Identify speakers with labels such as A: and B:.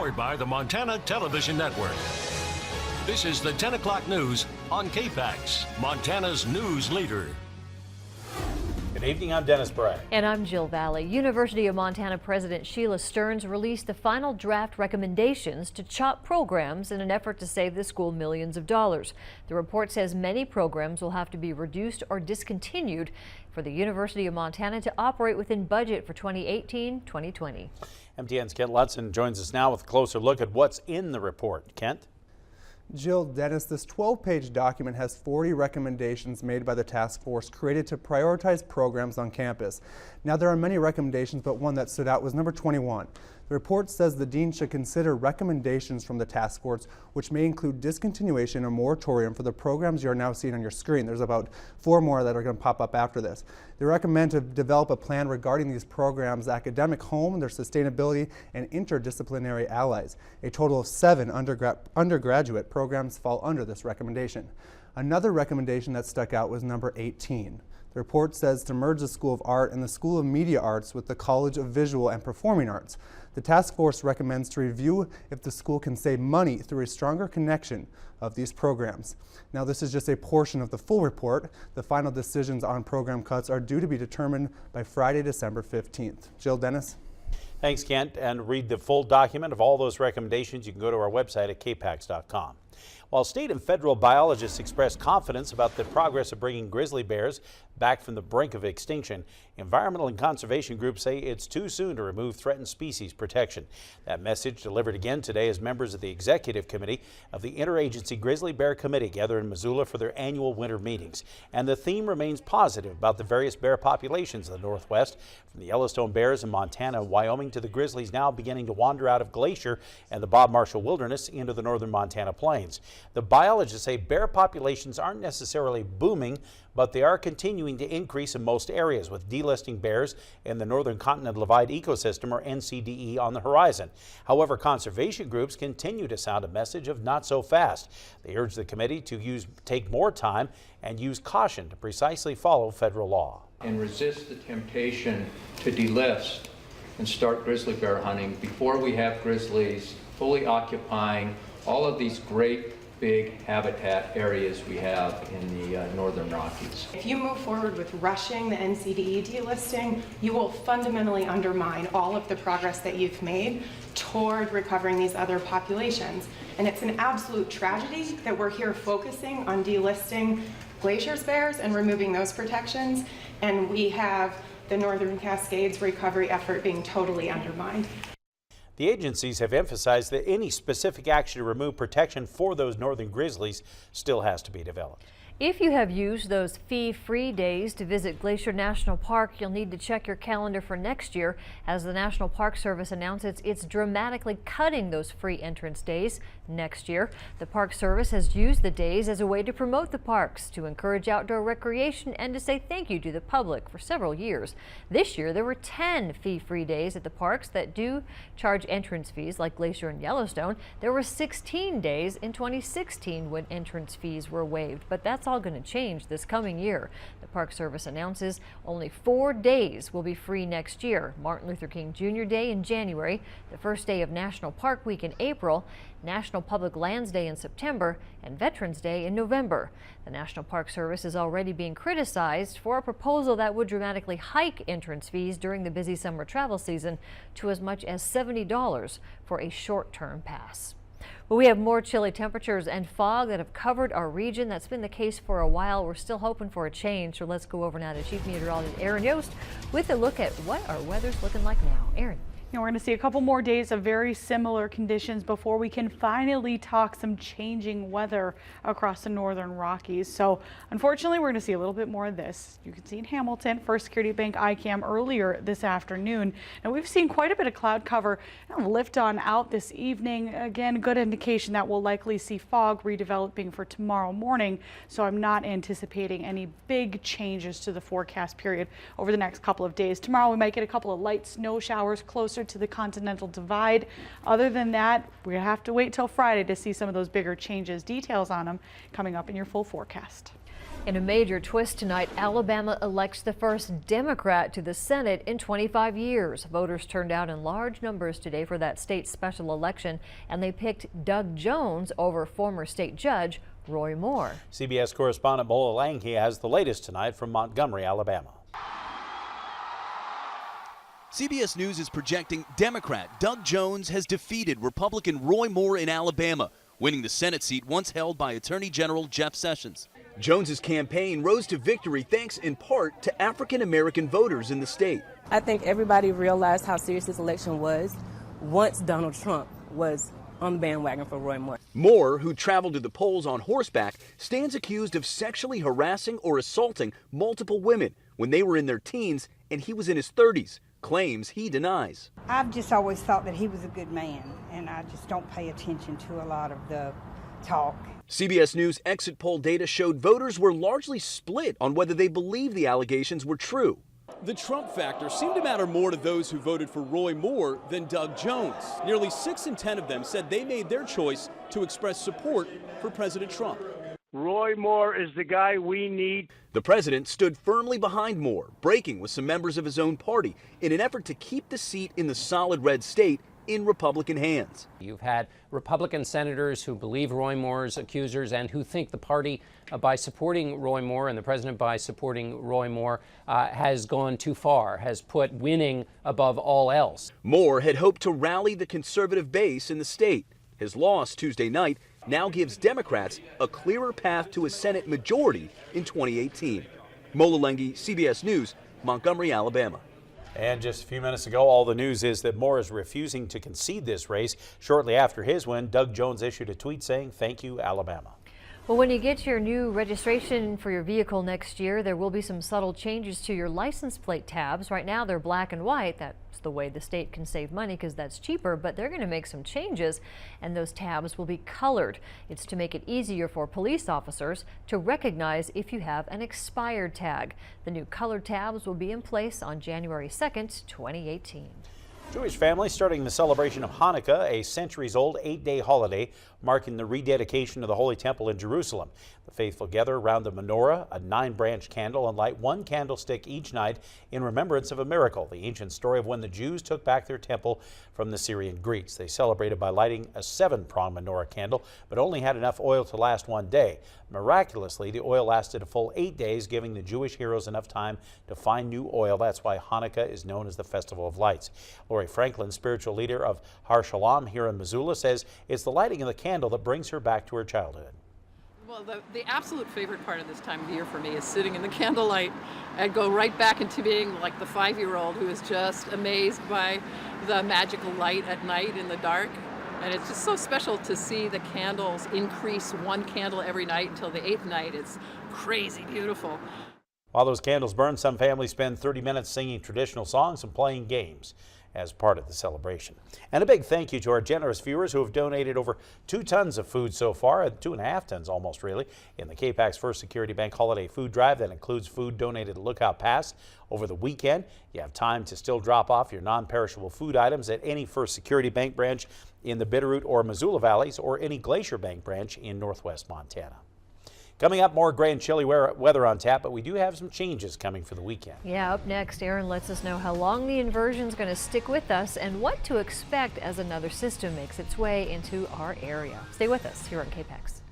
A: Powered by the Montana Television Network. This is the 10 o'clock news on KPAX, Montana's news leader.
B: Good evening, I'm Dennis Bray.
C: And I'm Jill Valley. University of Montana President Sheila Stearns released the final draft recommendations to chop programs in an effort to save the school millions of dollars. The report says many programs will have to be reduced or discontinued for the University of Montana to operate within budget for 2018-2020.
B: MTN's Kent Lutzen joins us now with a closer look at what's in the report. Kent?
D: Jill, Dennis, this 12-page document has 40 recommendations made by the task force created to prioritize programs on campus. Now, there are many recommendations, but one that stood out was number 21. The report says the dean should consider recommendations from the task force, which may include discontinuation or moratorium for the programs you're now seeing on your screen. There's about 4 more that are going to pop up after this. They recommend to develop a plan regarding these programs' academic home, their sustainability, and interdisciplinary allies. A total of 7 undergraduate programs fall under this recommendation. Another recommendation that stuck out was number 18. The report says to merge the School of Art and the School of Media Arts with the College of Visual and Performing Arts. The task force recommends to review if the school can save money through a stronger connection of these programs. Now, this is just a portion of the full report. The final decisions on program cuts are due to be determined by Friday, December 15th. Jill, Dennis?
B: Thanks, Kent. And read the full document of all those recommendations. You can go to our website at kpax.com. While state and federal biologists express confidence about the progress of bringing grizzly bears back from the brink of extinction, environmental and conservation groups say it's too soon to remove threatened species protection. That message delivered again today as members of the executive committee of the Interagency Grizzly Bear Committee gather in Missoula for their annual winter meetings. And the theme remains positive about the various bear populations in the Northwest, from the Yellowstone bears in Montana and Wyoming to the grizzlies now beginning to wander out of Glacier and the Bob Marshall Wilderness into the northern Montana plains. The biologists say bear populations aren't necessarily booming, but they are continuing to increase in most areas, with delisting bears in the Northern Continental Divide ecosystem, or NCDE, on the horizon. However, conservation groups continue to sound a message of not so fast. They urge the committee to take more time and use caution to precisely follow federal law.
E: And resist the temptation to delist and start grizzly bear hunting before we have grizzlies fully occupying all of these great big habitat areas we have in the northern Rockies.
F: If you move forward with rushing the NCDE delisting, you will fundamentally undermine all of the progress that you've made toward recovering these other populations. And it's an absolute tragedy that we're here focusing on delisting Glacier's bears and removing those protections, and we have the Northern Cascades recovery effort being totally undermined.
B: The agencies have emphasized that any specific action to remove protection for those northern grizzlies still has to be developed.
C: If you have used those fee-free days to visit Glacier National Park, you'll need to check your calendar for next year, as the National Park Service announces it's dramatically cutting those free entrance days next year. The Park Service has used the days as a way to promote the parks, to encourage outdoor recreation, and to say thank you to the public for several years. This year, there were 10 fee-free days at the parks that do charge entrance fees, like Glacier and Yellowstone. There were 16 days in 2016 when entrance fees were waived, but that's all going to change this coming year. The Park Service announces only 4 days will be free next year: Martin Luther King Jr. Day in January, the first day of National Park Week in April, National Public Lands Day in September, and Veterans Day in November. The National Park Service is already being criticized for a proposal that would dramatically hike entrance fees during the busy summer travel season to as much as $70 for a short-term pass. Well, we have more chilly temperatures and fog that have covered our region. That's been the case for a while. We're still hoping for a change. So let's go over now to Chief Meteorologist Aaron Yost with a look at what our weather's looking like now. Aaron.
G: We're going to see a couple more days of very similar conditions before we can finally talk some changing weather across the northern Rockies. So unfortunately, we're going to see a little bit more of this. You can see in Hamilton, First Security Bank ICAM earlier this afternoon. Now we've seen quite a bit of cloud cover lift on out this evening. Again, good indication that we'll likely see fog redeveloping for tomorrow morning. So I'm not anticipating any big changes to the forecast period over the next couple of days. Tomorrow we might get a couple of light snow showers closer closer to the Continental Divide. Other than that, we have to wait till Friday to see some of those bigger changes. Details on them coming up in your full forecast.
C: In a major twist tonight, Alabama elects the first Democrat to the Senate in 25 years. Voters turned out in large numbers today for that state's special election, and they picked Doug Jones over former state judge Roy Moore.
B: CBS correspondent Mola Langhe has the latest tonight from Montgomery, Alabama.
H: CBS News is projecting Democrat Doug Jones has defeated Republican Roy Moore in Alabama, winning the Senate seat once held by Attorney General Jeff Sessions. Jones's campaign rose to victory thanks in part to African-American voters in the state.
I: I think everybody realized how serious this election was once Donald Trump was on the bandwagon for Roy Moore.
H: Moore, who traveled to the polls on horseback, stands accused of sexually harassing or assaulting multiple women when they were in their teens and he was in his 30s, claims he denies.
J: I've just always thought that he was a good man, and I just don't pay attention to a lot of the talk.
H: CBS News exit poll data showed voters were largely split on whether they believe the allegations were true. The Trump factor seemed to matter more to those who voted for Roy Moore than Doug Jones. Nearly 6 in 10 of them said they made their choice to express support for President Trump.
K: Roy Moore is the guy we need.
H: The president stood firmly behind Moore, breaking with some members of his own party in an effort to keep the seat in the solid red state in Republican hands.
L: You've had Republican senators who believe Roy Moore's accusers and who think the party, by supporting Roy Moore and the president by supporting Roy Moore, has gone too far, has put winning above all else.
H: Moore had hoped to rally the conservative base in the state. His loss Tuesday night now gives Democrats a clearer path to a Senate majority in 2018. Mola Langhe, CBS News, Montgomery, Alabama.
B: And just a few minutes ago, all the news is that Moore is refusing to concede this race. Shortly after his win, Doug Jones issued a tweet saying, "Thank you, Alabama."
C: Well, when you get your new registration for your vehicle next year, there will be some subtle changes to your license plate tabs. Right now, they're black and white. That's the way the state can save money because that's cheaper, but they're going to make some changes, and those tabs will be colored. It's to make it easier for police officers to recognize if you have an expired tag. The new colored tabs will be in place on January 2nd, 2018.
B: Jewish families starting the celebration of Hanukkah, a centuries-old 8-day holiday marking the rededication of the Holy Temple in Jerusalem. The faithful gather around the menorah, a 9-branch candle, and light one candlestick each night in remembrance of a miracle, the ancient story of when the Jews took back their temple from the Syrian Greeks. They celebrated by lighting a 7-prong menorah candle, but only had enough oil to last one day. Miraculously, the oil lasted a full 8 days, giving the Jewish heroes enough time to find new oil. That's why Hanukkah is known as the Festival of Lights. Lori Franklin, spiritual leader of Har Shalom here in Missoula, says it's the lighting of the candle that brings her back to her childhood.
M: Well, the absolute favorite part of this time of year for me is sitting in the candlelight and go right back into being like the 5-year-old who is just amazed by the magical light at night in the dark. And it's just so special to see the candles increase one candle every night until the 8th night. It's crazy beautiful.
B: While those candles burn, some families spend 30 minutes singing traditional songs and playing games as part of the celebration. And a big thank you to our generous viewers who have donated over 2 tons of food so far, 2.5 tons almost really, in the KPAX First Security Bank Holiday Food Drive. That includes food donated at Lookout Pass over the weekend. You have time to still drop off your non-perishable food items at any First Security Bank branch in the Bitterroot or Missoula Valleys or any Glacier Bank branch in northwest Montana. Coming up, more gray and chilly weather on tap, but we do have some changes coming for the weekend.
C: Yeah, up next, Aaron lets us know how long the inversion is going to stick with us and what to expect as another system makes its way into our area. Stay with us here on KPAX.